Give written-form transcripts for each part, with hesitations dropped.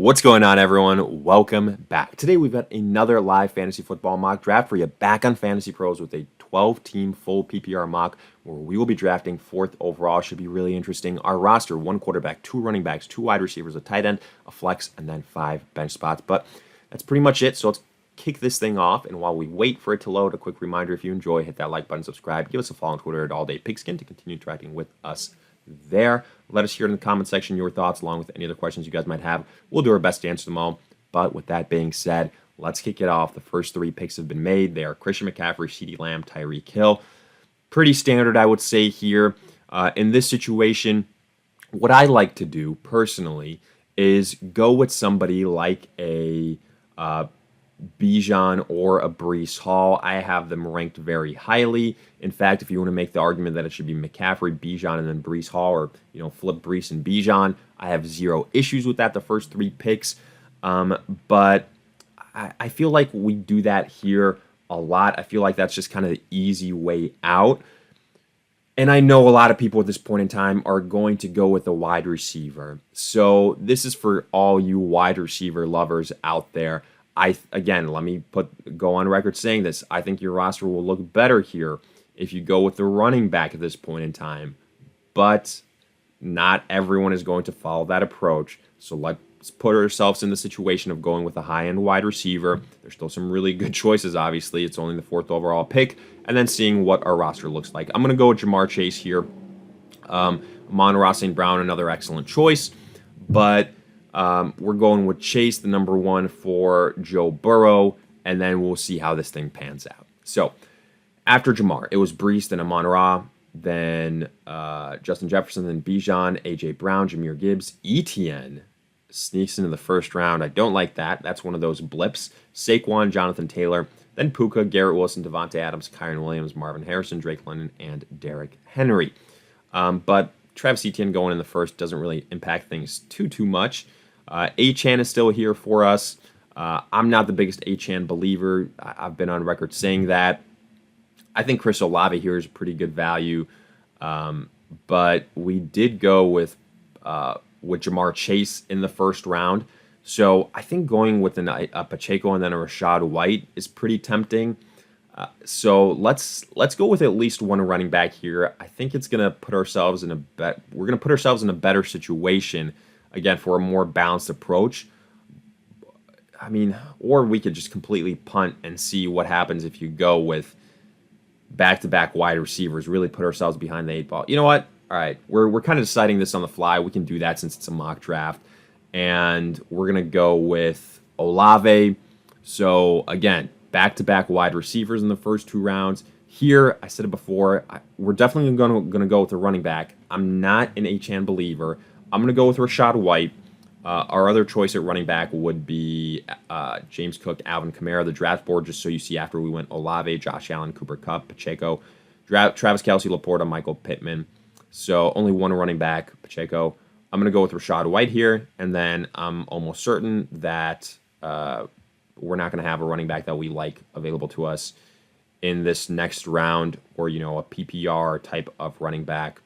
What's going on, everyone? Welcome back. Today we've got another live fantasy football mock draft for you back on FantasyPros with a 12-team full PPR mock where we will be drafting 4th overall. Should be really interesting. Our roster, 1 quarterback, 2 running backs, 2 wide receivers, a tight end, a flex, and then 5 bench spots. But that's pretty much it. So let's kick this thing off. And while we wait for it to load, a quick reminder, if you enjoy, hit that like button, subscribe, give us a follow on Twitter at AllDayPigskin to continue interacting with us there. Let us hear in the comment section your thoughts along with any other questions you guys might have. We'll do our best to answer them all. But with that being said, let's kick it off. The first 3 picks have been made. They are Christian McCaffrey, CeeDee Lamb, Tyreek Hill. Pretty standard, I would say, here. In this situation, what I like to do personally is go with somebody like a Bijan or a Breece Hall. I have them ranked very highly. In fact, if you want to make the argument that it should be McCaffrey, Bijan, and then Breece Hall, or flip Breece and Bijan, I have 0 issues with that. The first 3 picks, but I feel like we do that here a lot. I feel like that's just kind of the easy way out. And I know a lot of people at this point in time are going to go with a wide receiver. So this is for all you wide receiver lovers out there. Again, let me go on record saying this. I think your roster will look better here if you go with the running back at this point in time. But not everyone is going to follow that approach. So let's put ourselves in the situation of going with a high-end wide receiver. There's still some really good choices, obviously. It's only the 4th overall pick. And then seeing what our roster looks like. I'm going to go with Jamar Chase here. Amon-Ra St. Brown, another excellent choice. But we're going with Chase, the number 1 for Joe Burrow, and then we'll see how this thing pans out. So after Jamar, it was Breece, then Amon-Ra, then Justin Jefferson, then Bijan, A.J. Brown, Jahmyr Gibbs, Etienne sneaks into the first round. I don't like that. That's one of those blips. Saquon, Jonathan Taylor, then Puka, Garrett Wilson, Devontae Adams, Kyren Williams, Marvin Harrison, Drake London, and Derrick Henry. But Travis Etienne going in the first doesn't really impact things too much. Achane is still here for us. I'm not the biggest Achane believer. I've been on record saying that. I think Chris Olave here is pretty good value. But we did go with Jamar Chase in the first round. So I think going with a Pacheco and then a Rachaad White is pretty tempting. So let's go with at least one running back here. I think it's going to put ourselves in we're going to put ourselves in a better situation again for a more balanced approach. I mean, or we could just completely punt and see what happens if you go with back-to-back wide receivers, really put ourselves behind the 8 ball. You know what? All right, we're kind of deciding this on the fly. We can do that since it's a mock draft. And we're going to go with Olave. So, again, back-to-back wide receivers in the first 2 rounds. Here, I said it before, we're definitely going to go with a running back. I'm not an Achane believer. I'm going to go with Rachaad White. Our other choice at running back would be James Cook, Alvin Kamara, the draft board, just so you see after we went Olave, Josh Allen, Cooper Kupp, Pacheco, Travis Kelce, Laporta, Michael Pittman. So only one running back, Pacheco. I'm going to go with Rachaad White here, and then I'm almost certain that we're not going to have a running back that we like available to us in this next round or, a PPR type of running back.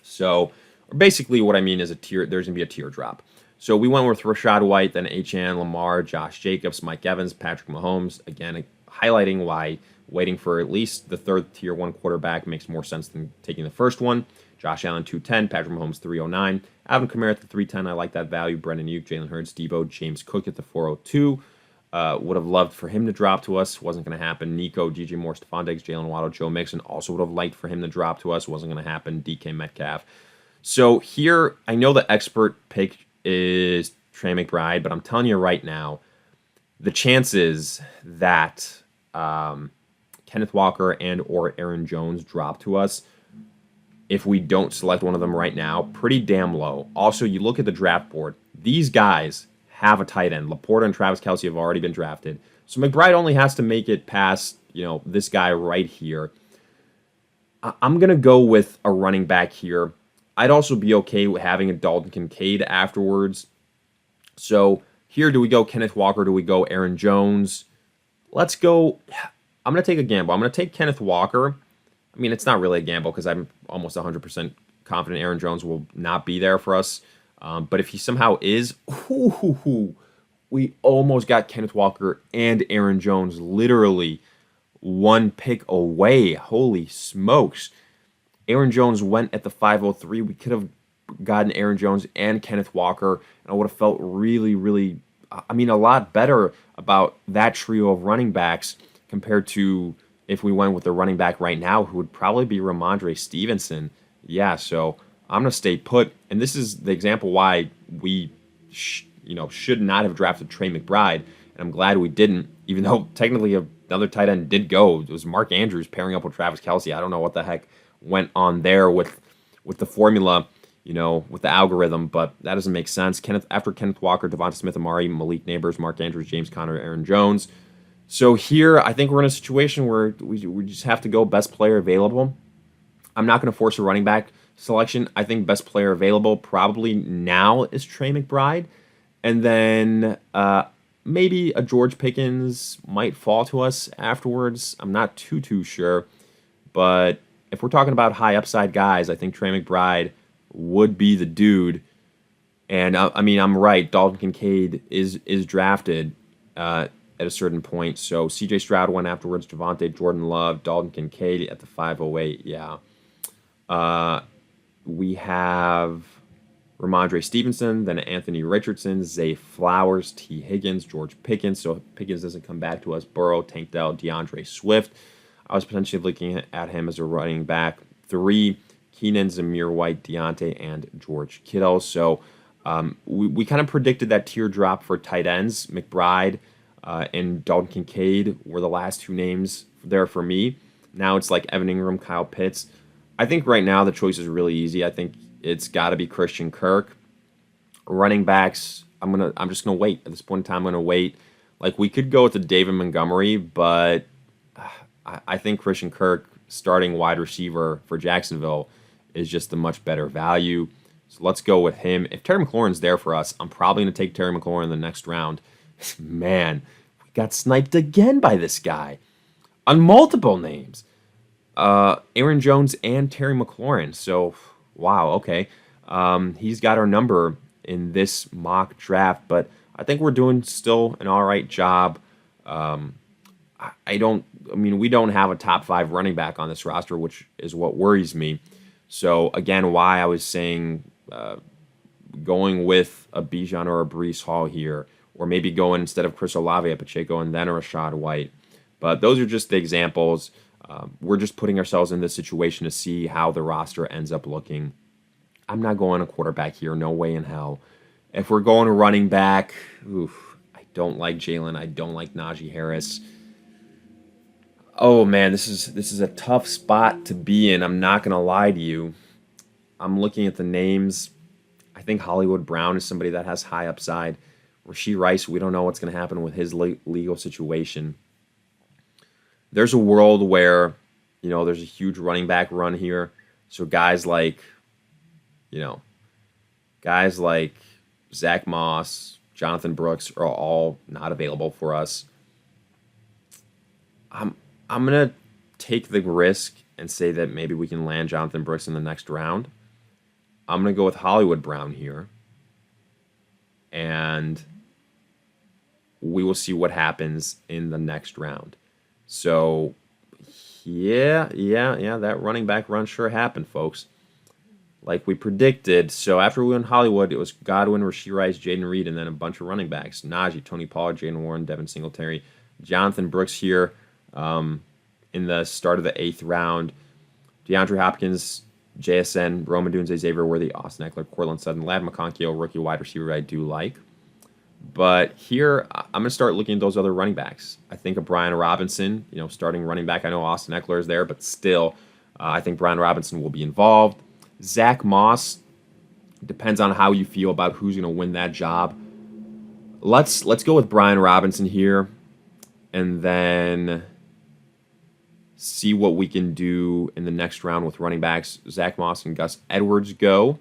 So basically what I mean is there's going to be a tier drop. So we went with Rachaad White, then Achane, Lamar, Josh Jacobs, Mike Evans, Patrick Mahomes. Again, highlighting why waiting for at least the 3rd tier 1 quarterback makes more sense than taking the first one. Josh Allen, 210, Patrick Mahomes, 309. Alvin Kamara at the 310, I like that value. Brendan Ayuk, Jalen Hurts, Debo, James Cook at the 402. Would have loved for him to drop to us. Wasn't going to happen. Nico, DJ Moore, Stephon Diggs, Jalen Waddle, Joe Mixon. Also would have liked for him to drop to us. Wasn't going to happen. DK Metcalf. So here, I know the expert pick is Trey McBride, but I'm telling you right now, the chances that Kenneth Walker and or Aaron Jones drop to us, if we don't select one of them right now, pretty damn low. Also, you look at the draft board. These guys have a tight end. Laporta and Travis Kelce have already been drafted. So McBride only has to make it past, this guy right here. I'm going to go with a running back here. I'd also be okay with having a Dalton Kincaid afterwards. So here, do we go Kenneth Walker? Do we go Aaron Jones? Let's go. I'm going to take a gamble. I'm going to take Kenneth Walker. I mean, it's not really a gamble because I'm almost 100% confident Aaron Jones will not be there for us. But if he somehow is, we almost got Kenneth Walker and Aaron Jones literally one pick away. Holy smokes. Aaron Jones went at the 503. We could have gotten Aaron Jones and Kenneth Walker, and I would have felt really, really, a lot better about that trio of running backs compared to if we went with the running back right now, who would probably be Ramondre Stevenson. Yeah, so I'm going to stay put. And this is the example why we should not have drafted Trey McBride. And I'm glad we didn't, even though technically another tight end did go. It was Mark Andrews pairing up with Travis Kelce. I don't know what the heck went on there with the formula, with the algorithm, but that doesn't make sense. After Kenneth Walker, Devonta Smith, Amari, Malik Neighbors, Mark Andrews, James Conner, Aaron Jones. So here, I think we're in a situation where we just have to go best player available. I'm not going to force a running back selection. I think best player available probably now is Trey McBride. And then maybe a George Pickens might fall to us afterwards. I'm not too sure. But if we're talking about high upside guys, I think Trey McBride would be the dude. And I'm right. Dalton Kincaid is drafted at a certain point. So CJ Stroud went afterwards. Javonte, Jordan Love, Dalton Kincaid at the 508. Yeah. We have Ramondre Stevenson, then Anthony Richardson, Zay Flowers, T. Higgins, George Pickens. So if Pickens doesn't come back to us, Burrow, Tank Dell, DeAndre Swift. I was potentially looking at him as a running back 3. Keenan, Zamir White, Deontay, and George Kittle. So we kind of predicted that teardrop for tight ends. McBride and Dalton Kincaid were the last 2 names there for me. Now it's like Evan Ingram, Kyle Pitts. I think right now the choice is really easy. I think it's got to be Christian Kirk. Running backs, I'm just gonna wait. At this point in time, I'm gonna wait. Like, we could go with the David Montgomery, but I think Christian Kirk, starting wide receiver for Jacksonville, is just a much better value. So let's go with him. If Terry McLaurin's there for us, I'm probably going to take Terry McLaurin in the next round. Man, we got sniped again by this guy on multiple names. Aaron Jones and Terry McLaurin. So, wow, okay. He's got our number in this mock draft, but I think we're doing still an all right job. We don't have a top 5 running back on this roster, which is what worries me. So, again, why I was saying going with a Bijan or a Breece Hall here, or maybe going instead of Chris Olave at Pacheco and then a Rashad White. But those are just the examples. We're just putting ourselves in this situation to see how the roster ends up looking. I'm not going a quarterback here. No way in hell. If we're going a running back, I don't like Jalen. I don't like Najee Harris. Oh, man, this is a tough spot to be in. I'm not going to lie to you. I'm looking at the names. I think Hollywood Brown is somebody that has high upside. Rashee Rice, we don't know what's going to happen with his legal situation. There's a world where, there's a huge running back run here. So guys like Zach Moss, Jonathan Brooks are all not available for us. I'm going to take the risk and say that maybe we can land Jonathan Brooks in the next round. I'm going to go with Hollywood Brown here. And we will see what happens in the next round. So, yeah, that running back run sure happened, folks. Like we predicted. So after we went Hollywood, it was Godwin, Rashee Rice, Jaden Reed, and then a bunch of running backs. Najee, Tony Pollard, Jaylen Warren, Devin Singletary, Jonathan Brooks here in the start of the 8th round. DeAndre Hopkins, JSN, Roman Dunze, Xavier Worthy, Austin Eckler, Cortland Sutton, Lad McConkey, rookie wide receiver I do like. But here, I'm going to start looking at those other running backs. I think of Brian Robinson, starting running back. I know Austin Eckler is there, but still, I think Brian Robinson will be involved. Zach Moss, depends on how you feel about who's going to win that job. Let's go with Brian Robinson here, and then see what we can do in the next round with running backs. Zach Moss and Gus Edwards go.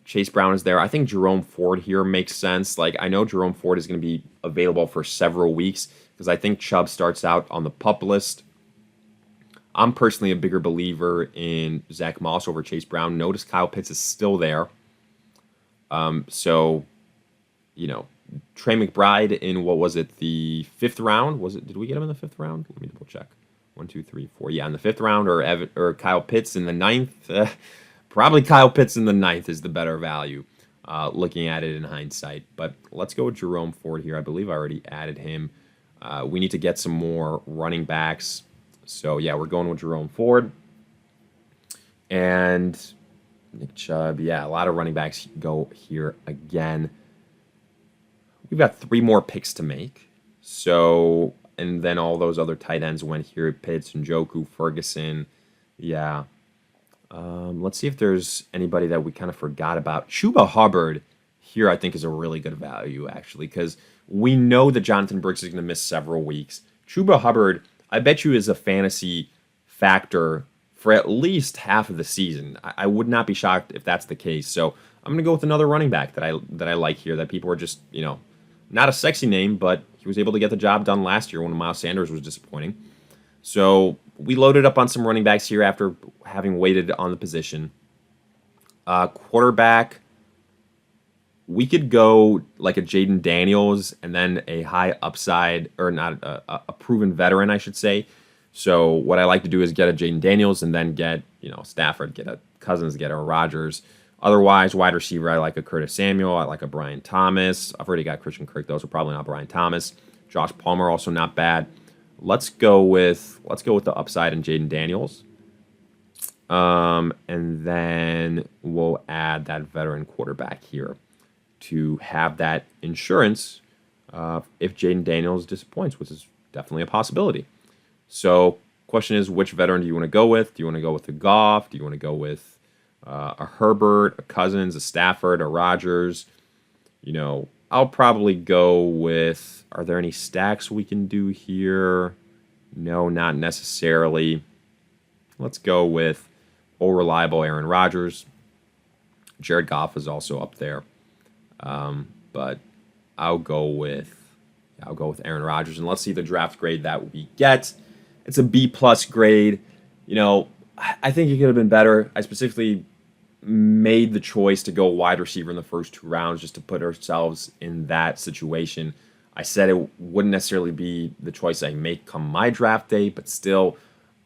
Chase Brown is there. I think Jerome Ford here makes sense. Like, I know Jerome Ford is going to be available for several weeks because I think Chubb starts out on the PUP list. I'm personally a bigger believer in Zach Moss over Chase Brown. Notice Kyle Pitts is still there. So, you know, Trey McBride in what was it, the 5th round? Was it? Did we get him in the 5th round? Let me double check. 1, 2, 3, 4. Yeah, in the 5th round, or Kyle Pitts in the 9th. Probably Kyle Pitts in the 9th is the better value, looking at it in hindsight. But let's go with Jerome Ford here. I believe I already added him. We need to get some more running backs. So, yeah, we're going with Jerome Ford. And Nick Chubb. Yeah, a lot of running backs go here again. We've got 3 more picks to make. So, and then all those other tight ends went here. Pitts, Njoku, Ferguson. Yeah. Let's see if there's anybody that we kind of forgot about. Chuba Hubbard here, I think, is a really good value, actually, because we know that Jonathan Brooks is going to miss several weeks. Chuba Hubbard, I bet you, is a fantasy factor for at least half of the season. I would not be shocked if that's the case. So I'm going to go with another running back that I like here, that people are just, not a sexy name, but he was able to get the job done last year when Miles Sanders was disappointing. So we loaded up on some running backs here after having waited on the position. Quarterback, we could go like a Jaden Daniels and then a high upside, or not a proven veteran, I should say. So what I like to do is get a Jaden Daniels and then get, Stafford, get a Cousins, get a Rodgers. Otherwise, wide receiver, I like a Curtis Samuel. I like a Brian Thomas. I've already got Christian Kirk, though, so probably not Brian Thomas. Josh Palmer, also not bad. Let's go with the upside in Jaden Daniels. And then we'll add that veteran quarterback here to have that insurance if Jaden Daniels disappoints, which is definitely a possibility. So, question is, which veteran do you want to go with? Do you want to go with a Goff? Do you want to go with a Herbert, a Cousins, a Stafford, a Rodgers? I'll probably go with, are there any stacks we can do here? No, not necessarily. Let's go with old reliable Aaron Rodgers. Jared Goff is also up there. But I'll go with Aaron Rodgers, and let's see the draft grade that we get. It's a B+ grade. I think it could have been better. I specifically made the choice to go wide receiver in the first 2 rounds just to put ourselves in that situation. I said it wouldn't necessarily be the choice I make come my draft day, but still,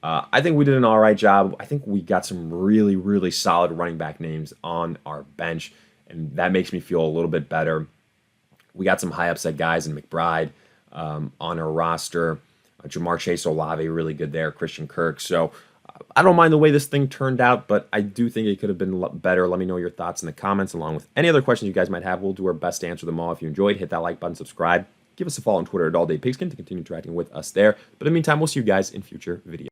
I think we did an all right job. I think we got some really, really solid running back names on our bench, and that makes me feel a little bit better. We got some high upside guys in McBride on our roster. Jamar Chase, Olave, really good there. Christian Kirk. So I don't mind the way this thing turned out, but I do think it could have been better. Let me know your thoughts in the comments, along with any other questions you guys might have. We'll do our best to answer them all. If you enjoyed, hit that like button, subscribe. Give us a follow on Twitter at AllDayPigskin to continue interacting with us there. But in the meantime, we'll see you guys in future videos.